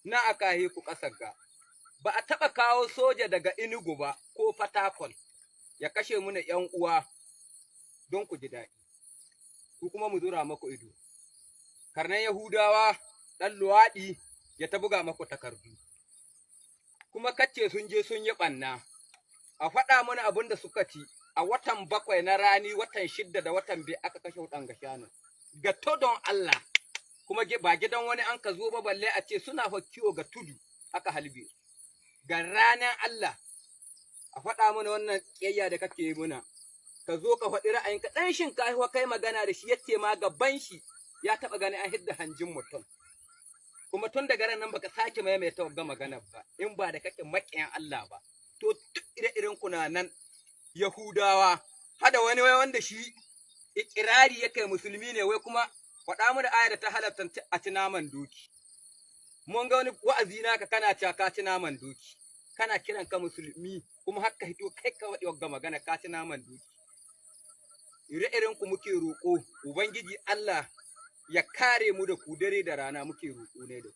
na aka haife ku ƙasar ga. Ba a taɓa kawo soja daga Enugu ba ko Fatakol ya kashe muna ‘yan uwa don ku ji daɗi, ku kuma mu zura maku ido. Karnan Yahudawa ɗan luwaɗi ya ta buga maku takardu, kuma kace sun je sun yi ɓanna, a faɗa mana abin da suka ci a watan 7 na rani, watan 6 da watan 5 aka kashe ɗan shanu. Ga don Allah, kuma ba gidan wani an ka zo ba balle a ce suna kiwo ga tudu aka halbe. Ga ranar Allah, a faɗa mana wannan ƙiyayya da kake yi muna, ka zo ka faɗi ra'ayinka, ɗan shinkafa kai magana da shi yace ma gaban shi ya taɓa gani an hidda hanjin mutum. Kuma tun daga ran nan baka sake maimaita wagga magana ba, in ba da kake maƙiyan Allah ba. To duk ire-iren kuna nan Yahudawa, hada wani wai wanda shi ikirari yake musulmi ne, wai kuma faɗa mu da aya da ta halatta a ci naman doki. Mun ga wani wa'azi naka kana cewa ka ci naman doki, kana kiran ka musulmi kuma haka hito kai ka waɗi wagga magana ka ci naman doki. Ire-iren ku muke roƙo, Ubangiji Allah ya kare mu da ku dare da rana muke roƙo ne da ku.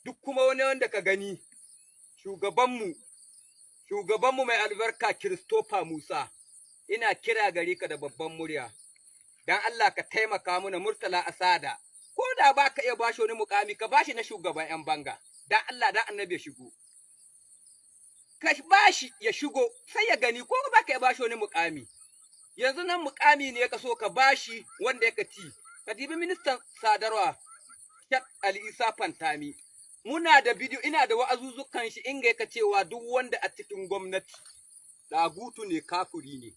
Duk kuma wani wanda ka gani shugabanmu mai albarka Christopher Musa, ina kira gare ka da babban murya, don Allah ka taimaka mana Murtala Asada, ko da ba ka iya bashi wani mukami ka bashi na shugaban ‘yan banga, don Allah da annabi ya shigo. Ka bashi ya shigo sai ya gani ko ba ka iya bashi wani mukami. Yanzu nan mukami ne ka so ka bashi wanda ya ci, ka dibi ministan sadarwa, Sheikh Ali Isa Fantami. Muna da bidiyo, ina da wa'azuzzukan shi inga yaka cewa duk wanda a cikin gwamnati ɗagutu ne, kafuri ne.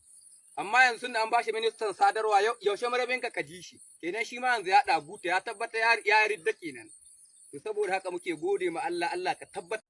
Amma yanzu an bashi ministan sadarwa, yaushe marabin ka ji shi, kenan shi ma yanzu ya ɗaguta, ya tabbata ya ridda kenan. To saboda haka muke gode ma Allah, Allah ka tabbata